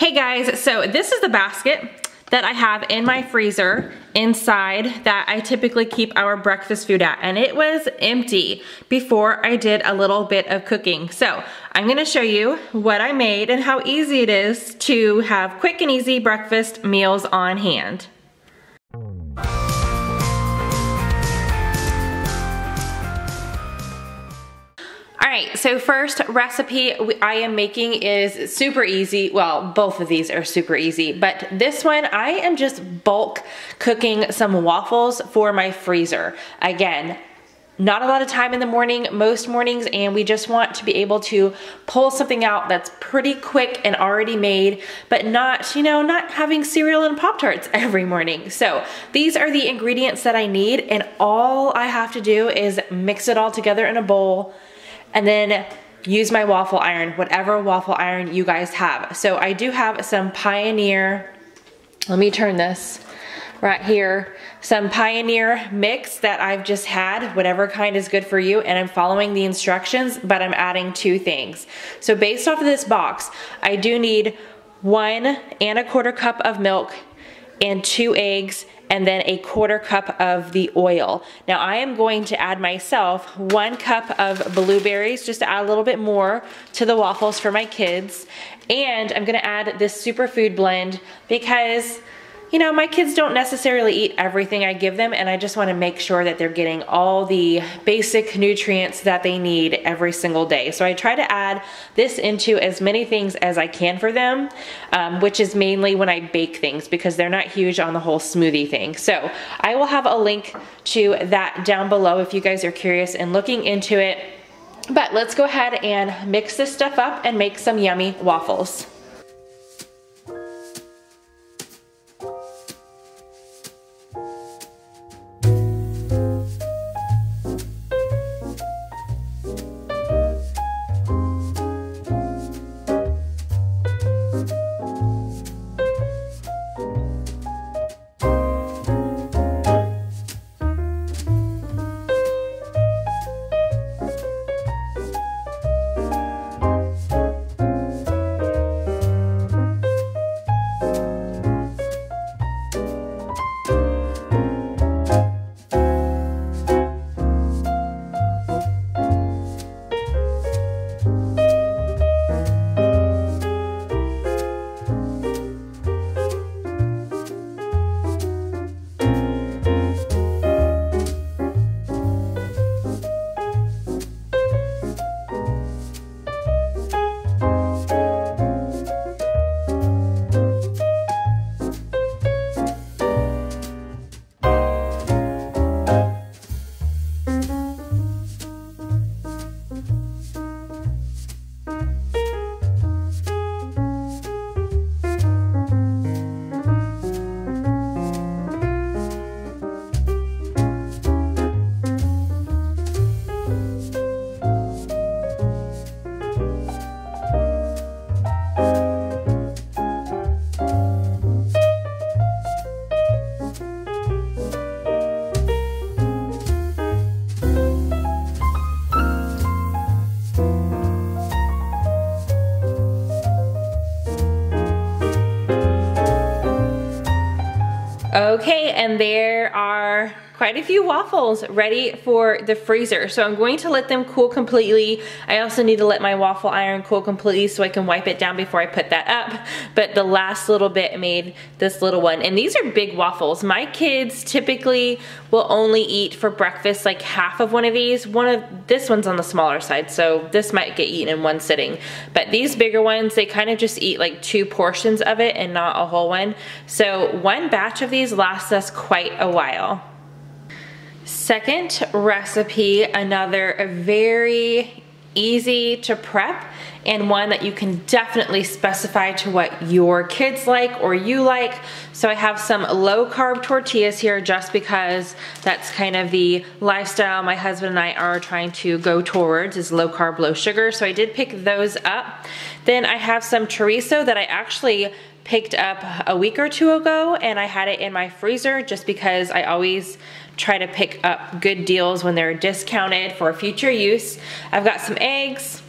Hey guys, so this is the basket that I have in my freezer inside that I typically keep our breakfast food at, and it was empty before I did a little bit of cooking. So I'm gonna show you what I made and how easy it is to have quick and easy breakfast meals on hand. Alright, so first recipe I am making is super easy. Well, both of these are super easy, but this one I am just bulk cooking some waffles for my freezer. Again, not a lot of time in the morning, most mornings, and we just want to be able to pull something out that's pretty quick and already made, but not, not having cereal and Pop-Tarts every morning. So these are the ingredients that I need, and all I have to do is mix it all together in a bowl and then use my waffle iron, whatever waffle iron you guys have. So I do have some Pioneer, let me turn this right here, some Pioneer mix that I've just had, whatever kind is good for you, and I'm following the instructions, but I'm adding 2 things. So based off of this box, I do need 1 1/4 cup of milk and 2 eggs, and then 1/4 cup of the oil. Now I am going to add myself 1 cup of blueberries, just to add a little bit more to the waffles for my kids. And I'm gonna add this superfood blend because, my kids don't necessarily eat everything I give them, and I just wanna make sure that they're getting all the basic nutrients that they need every single day. So I try to add this into as many things as I can for them, which is mainly when I bake things because they're not huge on the whole smoothie thing. So I will have a link to that down below if you guys are curious and looking into it. But let's go ahead and mix this stuff up and make some yummy waffles. Okay, and there are quite a few waffles ready for the freezer. So I'm going to let them cool completely. I also need to let my waffle iron cool completely so I can wipe it down before I put that up. But the last little bit made this little one. And these are big waffles. My kids typically will only eat for breakfast like half of one of these. This one's on the smaller side, so this might get eaten in one sitting. But these bigger ones, they kind of just eat like 2 portions of it and not a whole one. So 1 batch of these lasts us quite a while. Second recipe, another very easy to prep and one that you can definitely specify to what your kids like or you like. So I have some low carb tortillas here just because that's kind of the lifestyle my husband and I are trying to go towards, is low carb, low sugar. So I did pick those up. Then I have some chorizo that I actually picked up a week or 2 ago, and I had it in my freezer just because I always try to pick up good deals when they're discounted for future use. I've got some eggs,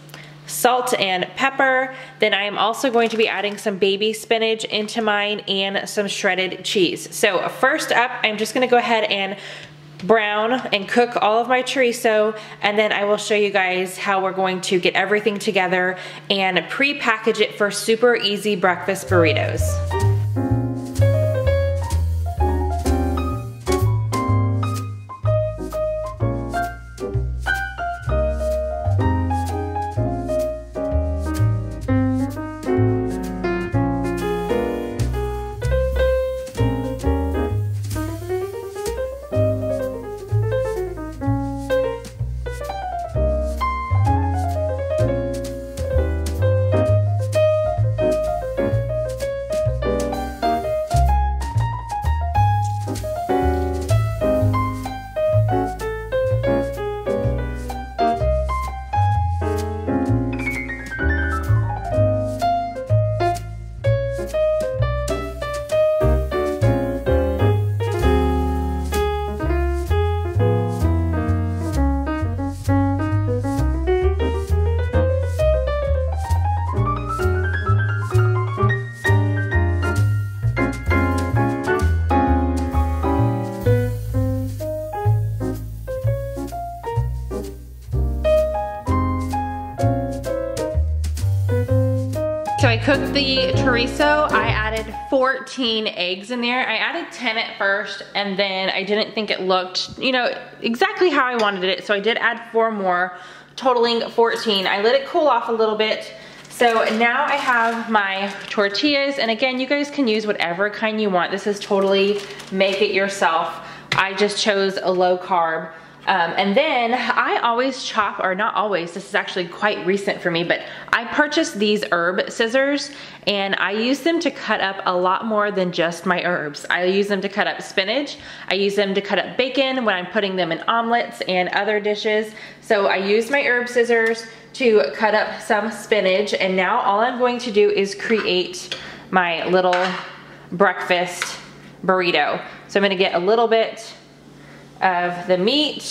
salt and pepper. Then I am also going to be adding some baby spinach into mine and some shredded cheese. So first up, I'm just gonna go ahead and brown and cook all of my chorizo, and then I will show you guys how we're going to get everything together and pre-package it for super easy breakfast burritos. So I cooked the chorizo. I added 14 eggs in there. I added 10 at first, and then I didn't think it looked, you know, exactly how I wanted it. So I did add 4 more, totaling 14. I let it cool off a little bit. So now I have my tortillas, and again, you guys can use whatever kind you want. This is totally make it yourself. I just chose a low carb. And then I always chop, or not always, this is actually quite recent for me, but I purchased these herb scissors, and I use them to cut up a lot more than just my herbs. I use them to cut up spinach. I use them to cut up bacon when I'm putting them in omelets and other dishes. So I use my herb scissors to cut up some spinach, and now all I'm going to do is create my little breakfast burrito. So I'm gonna get a little bit of the meat.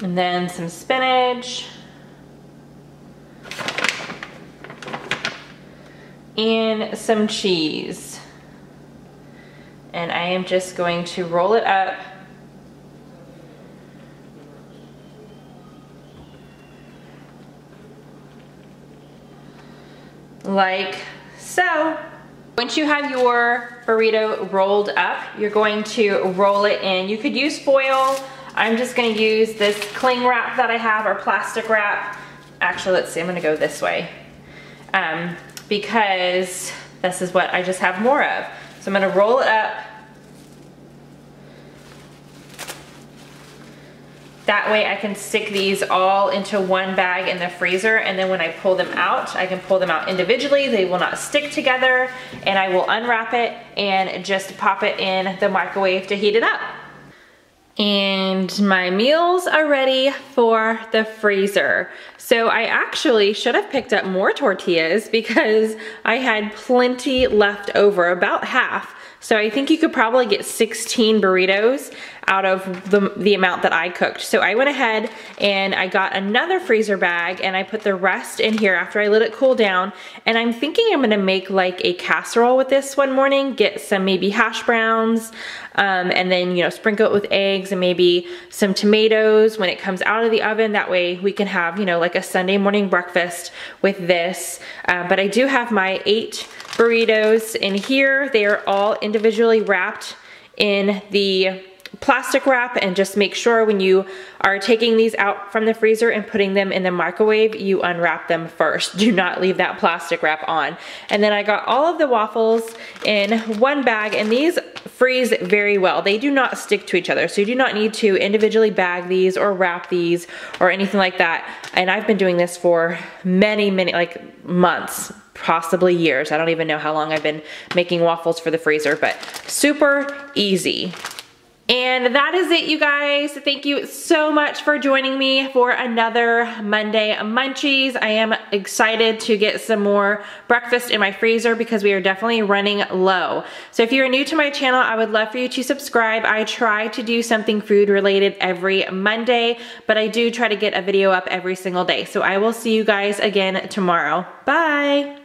And then some spinach. And some cheese. And I am just going to roll it up like so. Once you have your burrito rolled up, you're going to roll it in. You could use foil. I'm just gonna use this cling wrap that I have, or plastic wrap. Actually, let's see, I'm gonna go this way. Because this is what I just have more of. So I'm gonna roll it up. That way I can stick these all into one bag in the freezer, and then when I pull them out, I can pull them out individually. They will not stick together, and I will unwrap it and just pop it in the microwave to heat it up. And my meals are ready for the freezer. So I actually should have picked up more tortillas because I had plenty left over, about half. So I think you could probably get 16 burritos out of the amount that I cooked. So I went ahead and I got another freezer bag, and I put the rest in here after I let it cool down. And I'm thinking I'm gonna make like a casserole with this one morning, get some maybe hash browns, and then, you know, sprinkle it with eggs and maybe some tomatoes when it comes out of the oven. That way we can have, you know, like a Sunday morning breakfast with this. But I do have my 8 burritos in here. They are all individually wrapped in the plastic wrap, and just make sure when you are taking these out from the freezer and putting them in the microwave, you unwrap them first. Do not leave that plastic wrap on. And then I got all of the waffles in one bag, and these freeze very well. They do not stick to each other, so you do not need to individually bag these or wrap these or anything like that. And I've been doing this for many, like months, possibly years. I don't even know how long I've been making waffles for the freezer, but super easy. And that is it, you guys. Thank you so much for joining me for another Monday Munchies. I am excited to get some more breakfast in my freezer because we are definitely running low. So if you're new to my channel, I would love for you to subscribe. I try to do something food related every Monday, but I do try to get a video up every single day. So I will see you guys again tomorrow. Bye.